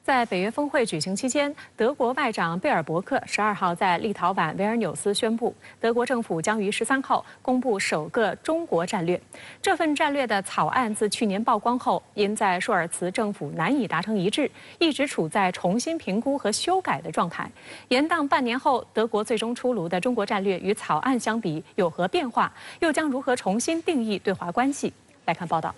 在北约峰会举行期间，德国外长贝尔伯克12号在立陶宛维尔纽斯宣布，德国政府将于13号公布首个中国战略。这份战略的草案自去年曝光后，因在舒尔茨政府难以达成一致，一直处在重新评估和修改的状态。延宕半年后，德国最终出炉的中国战略与草案相比有何变化？又将如何重新定义对华关系？来看报道。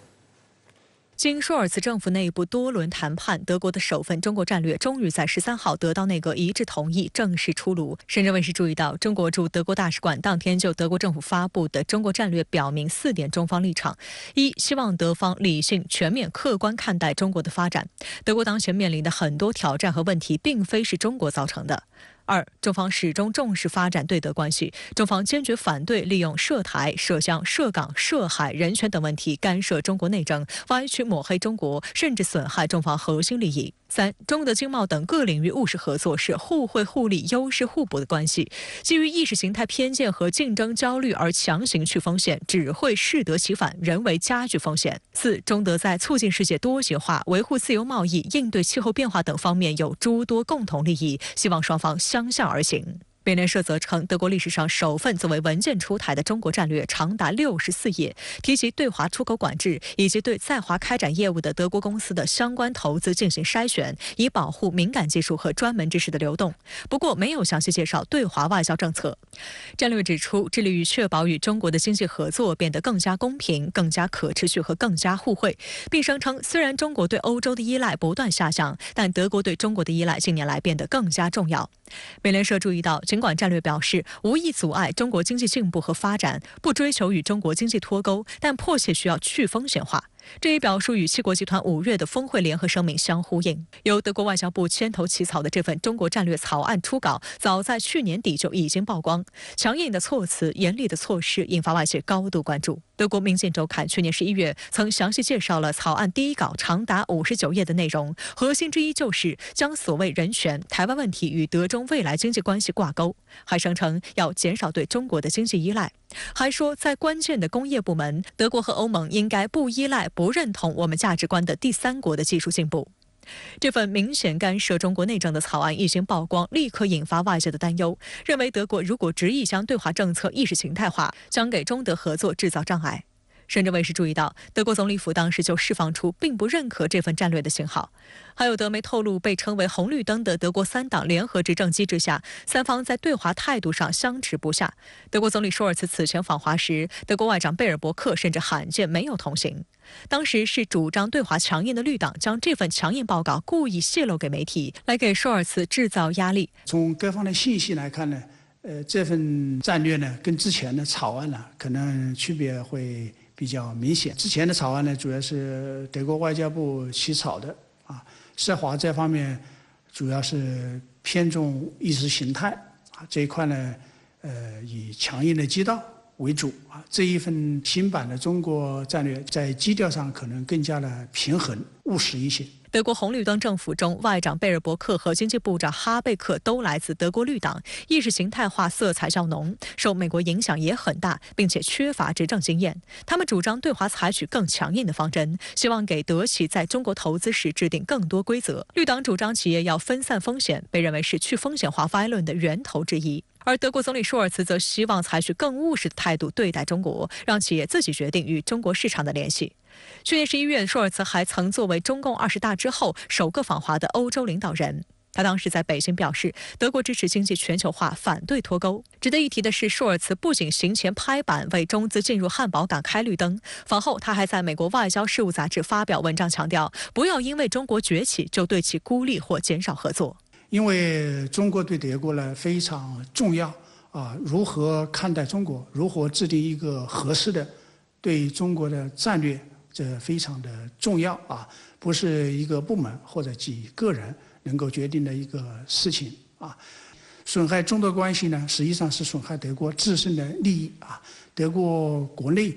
经舒尔茨政府内部多轮谈判，德国的首份中国战略终于在13号得到内阁一致同意，正式出炉。深圳卫视注意到，中国驻德国大使馆当天就德国政府发布的中国战略表明4点中方立场：一、希望德方理性、全面、客观看待中国的发展。德国当前面临的很多挑战和问题，并非是中国造成的。 2. 中方始终重视发展对德关系，中方坚决反对利用涉台、涉疆、涉港、涉海、人权等问题干涉中国内政，歪曲抹黑中国，甚至损害中方核心利益。 3. 中德经贸等各领域务实合作是互惠互利、优势互补的关系。基于意识形态偏见和竞争焦虑而强行去风险，只会适得其反，人为加剧风险。4. 中德在促进世界多极化、维护自由贸易、应对气候变化等方面有诸多共同利益，希望双方相向而行。 美联社则称，德国历史上首份作为文件出台的中国战略长达64页，提及对华出口管制以及对在华开展业务的德国公司的相关投资进行筛选，以保护敏感技术和专门知识的流动。不过，没有详细介绍对华外交政策。战略指出，致力于确保与中国的经济合作变得更加公平、更加可持续和更加互惠，并声称，虽然中国对欧洲的依赖不断下降，但德国对中国的依赖近年来变得更加重要。美联社注意到，尽管战略表示无意阻碍中国经济进步和发展，不追求与中国经济脱钩，但迫切需要去风险化。 这一表述与七国集团5月的峰会联合声明相呼应。由德国外交部牵头起草的这份中国战略草案初稿，早在去年底就已经曝光。强硬的措辞、严厉的措施，引发外界高度关注。德国《明镜周刊》去年11月曾详细介绍了草案第一稿长达59页的内容，核心之一就是将所谓人权、台湾问题与德中未来经济关系挂钩，还声称要减少对中国的经济依赖。 还说，在关键的工业部门，德国和欧盟应该不依赖、不认同我们价值观的第三国的技术进步。这份明显干涉中国内政的草案一经曝光，立刻引发外界的担忧，认为德国如果执意将对华政策意识形态化，将给中德合作制造障碍。 深圳卫视注意到，德国总理府当时就释放出并不认可这份战略的信号。还有德媒透露，被称为“红绿灯”的德国3党联合执政机制下，三方在对华态度上相持不下。德国总理舒尔茨此前访华时，德国外长贝尔伯克甚至罕见没有同行。当时是主张对华强硬的绿党将这份强硬报告故意泄露给媒体，来给舒尔茨制造压力。从各方的信息来看呢，这份战略呢跟之前的草案呢，可能区别会 比较明显。之前的草案呢，主要是德国外交部起草的啊，涉华这方面主要是偏重意识形态啊这一块呢，以强硬的基调为主啊。这一份新版的中国战略在基调上可能更加的平衡务实一些。 德国红绿灯政府中，外长贝尔伯克和经济部长哈贝克都来自德国绿党，意识形态化色彩较浓，受美国影响也很大，并且缺乏执政经验。他们主张对华采取更强硬的方针，希望给德企在中国投资时制定更多规则。绿党主张企业要分散风险，被认为是去风险化歪论的源头之一。 而德国总理舒尔茨则希望采取更务实的态度对待中国，让企业自己决定与中国市场的联系。去年11月，舒尔茨还曾作为中共20大之后首个访华的欧洲领导人。他当时在北京表示，德国支持经济全球化，反对脱钩。值得一提的是，舒尔茨不仅行前拍板为中资进入汉堡港开绿灯，访后他还在美国外交事务杂志发表文章，强调不要因为中国崛起就对其孤立或减少合作。 因为中国对德国呢非常重要啊，如何看待中国，如何制定一个合适的对中国的战略，这非常的重要啊，不是一个部门或者几个人能够决定的一个事情啊。损害中德关系呢，实际上是损害德国自身的利益啊。德国国内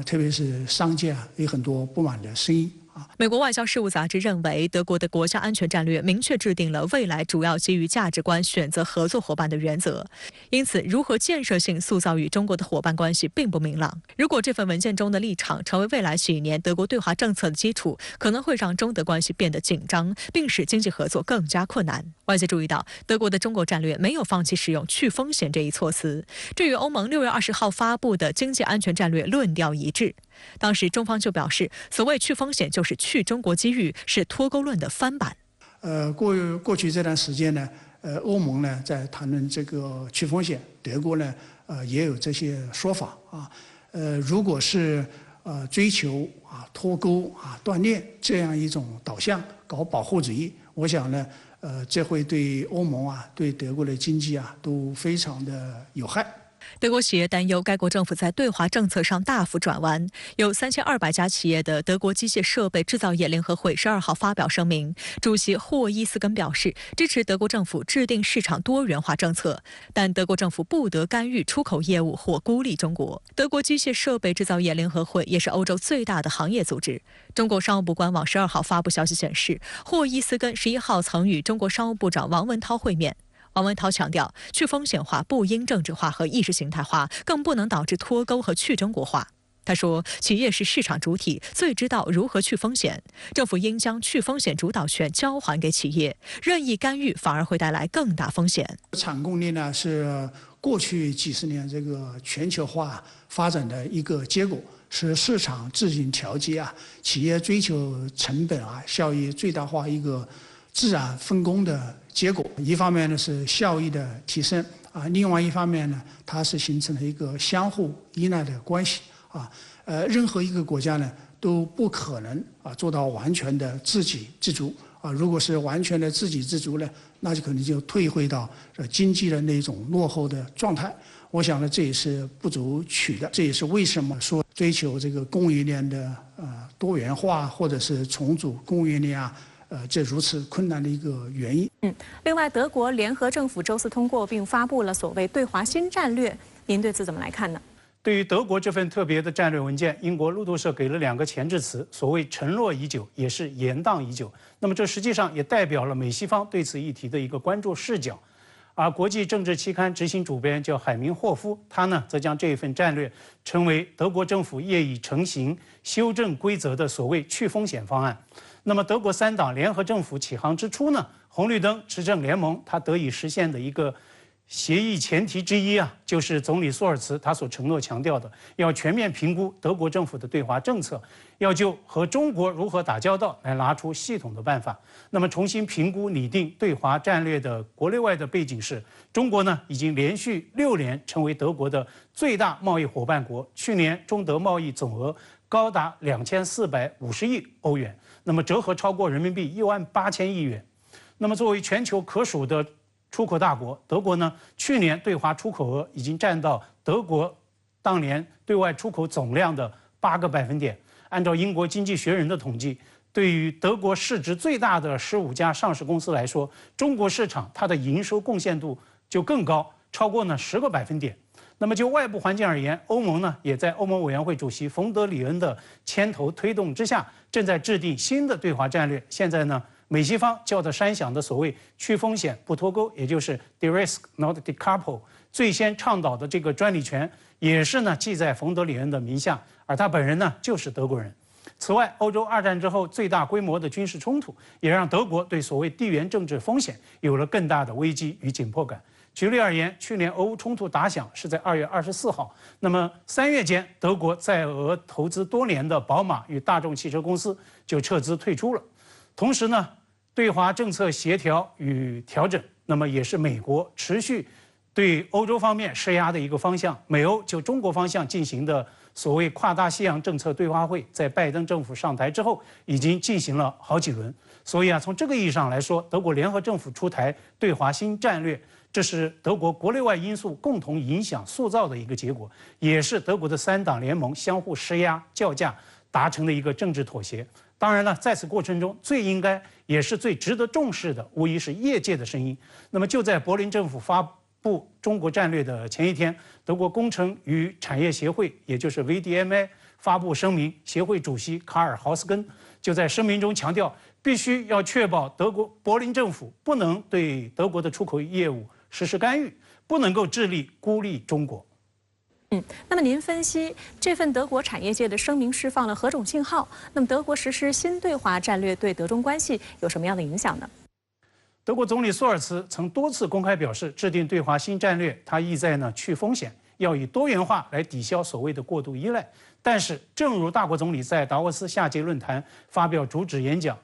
特别是商界啊，有很多不满的声音啊。美国外交事务杂志认为，德国的国家安全战略明确制定了未来主要基于价值观选择合作伙伴的原则，因此如何建设性塑造与中国的伙伴关系并不明朗。如果这份文件中的立场成为未来几年德国对华政策的基础，可能会让中德关系变得紧张，并使经济合作更加困难。外界注意到，德国的中国战略没有放弃使用去风险这一措辞，这与欧盟6月20号发布的经济安全战略论调一致。当时中方就表示，所谓去风险就是去中国机遇，是脱钩论的翻版。过去这段时间呢，欧盟呢在谈论这个去风险，德国呢也有这些说法啊。如果是追求脱钩断链这样一种导向，搞保护主义，我想呢，这会对欧盟对德国的经济都非常的有害。德国企业担忧该国政府在对华政策上大幅转弯，有3200家企业的德国机械设备制造业联合会12号发表声明，主席霍伊斯根表示支持德国政府制定市场多元化政策，但德国政府不得干预出口业务或孤立中国。德国机械设备制造业联合会也是欧洲最大的行业组织。中国商务部官网12号发布消息显示，霍伊斯根11号曾与中国商务部长王文涛会面。王文涛强调，去风险化不应政治化和意识形态化，更不能导致脱钩和去中国化。他说，企业是市场主体，最知道如何去风险，政府应将去风险主导权交还给企业，任意干预反而会带来更大风险。产供力呢是过去几十年这个全球化发展的一个结果，是市场自行调节企业追求成本效益最大化一个自然分工的结果。一方面呢是效益的提升另外一方面呢，它是形成了一个相互依赖的关系任何一个国家呢都不可能做到完全的自给自足如果是完全的自给自足呢，那就可能就退回到经济的那种落后的状态。我想呢，这也是不足取的，这也是为什么说追求这个供应链的多元化或者是重组供应链这如此困难的一个原因。另外，德国联合政府周四通过并发布了所谓对华新战略，您对此怎么来看呢？对于德国这份特别的战略文件，英国路透社给了2个前置词，所谓承诺已久，也是延宕已久。那么这实际上也代表了美西方对此议题的一个关注视角。而国际政治期刊执行主编叫海明霍夫，他呢则将这一份战略称为德国政府业已成型修正规则的所谓去风险方案。那么德国3党联合政府起航之初呢，红绿灯执政联盟它得以实现的一个协议前提之一就是总理舒尔茨他所承诺强调的，要全面评估德国政府的对华政策，要就和中国如何打交道来拿出系统的办法。那么重新评估拟定对华战略的国内外的背景是，中国呢已经连续6年成为德国的最大贸易伙伴国，去年中德贸易总额高达2450亿欧元，那么折合超过人民币18000亿元。那么作为全球可数的出口大国，德国呢去年对华出口额已经占到德国当年对外出口总量的8个百分点。按照英国经济学人的统计，对于德国市值最大的15家上市公司来说，中国市场它的营收贡献度就更高，超过呢10个百分点。那么就外部环境而言，欧盟呢也在欧盟委员会主席冯德里恩的牵头推动之下，正在制定新的对华战略。现在呢，美西方叫得山响的所谓去风险不脱钩，也就是 de-risk not decouple， 最先倡导的这个专利权也是呢记在冯德里恩的名下，而他本人呢就是德国人。此外，欧洲2战之后最大规模的军事冲突，也让德国对所谓地缘政治风险有了更大的危机与紧迫感。举例而言，去年俄乌冲突打响是在2月24号，那么3月间，德国在俄投资多年的宝马与大众汽车公司就撤资退出了。同时呢，对华政策协调与调整，那么也是美国持续对欧洲方面施压的一个方向。美欧就中国方向进行的所谓跨大西洋政策对话会，在拜登政府上台之后，已经进行了好几轮。所以从这个意义上来说，德国联合政府出台对华新战略，这是德国国内外因素共同影响塑造的一个结果，也是德国的3党联盟相互施压叫价达成的一个政治妥协。当然了，在此过程中，最应该也是最值得重视的，无疑是业界的声音。那么就在柏林政府发布中国战略的前一天，德国工程与产业协会，也就是 VDMA 发布声明，协会主席卡尔豪斯根就在声明中强调，必须要确保德国柏林政府不能对德国的出口业务实施干预，不能够致力孤立中国。那么您分析这份德国产业界的声明释放了何种信号？那么德国实施新对华战略对德中关系有什么样的影响呢？德国总理朔尔茨曾多次公开表示，制定对华新战略，他意在去风险，要以多元化来抵消所谓的过度依赖。但是，正如大国总理在达沃斯夏季论坛发表主旨演讲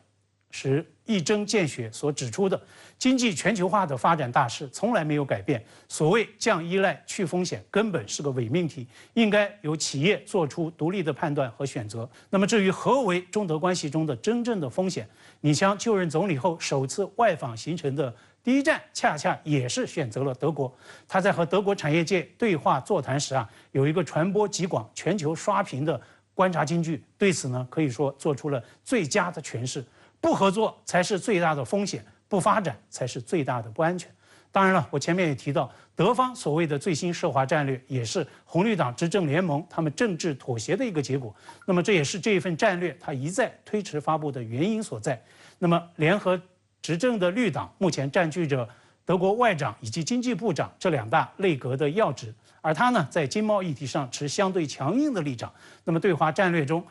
时一针见血所指出的，经济全球化的发展大势从来没有改变。所谓降依赖、去风险，根本是个伪命题，应该由企业做出独立的判断和选择。那么，至于何为中德关系中的真正的风险，李强就任总理后首次外访行程的第一站，恰恰也是选择了德国。他在和德国产业界对话座谈时有一个传播极广、全球刷屏的观察金句，对此可以说做出了最佳的诠释。不合作才是最大的风险，不发展才是最大的不安全。当然了，我前面也提到，德方所谓的最新涉华战略，也是红绿党执政联盟他们政治妥协的一个结果。那么这也是这一份战略它一再推迟发布的原因所在。那么联合执政的绿党目前占据着德国外长以及经济部长这两大内阁的要职，而他在经贸议题上持相对强硬的立场。那么对华战略中，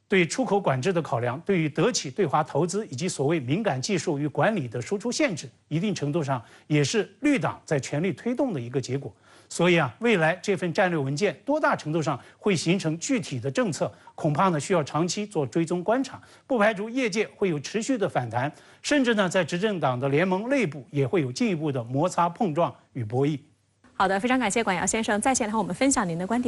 对出口管制的考量，对于德企对华投资以及所谓敏感技术与管理的输出限制，一定程度上也是绿党在全力推动的一个结果。所以未来这份战略文件多大程度上会形成具体的政策，恐怕需要长期做追踪观察，不排除业界会有持续的反弹，甚至在执政党的联盟内部也会有进一步的摩擦碰撞与博弈。好的，非常感谢管尧先生在线和我们分享您的观点。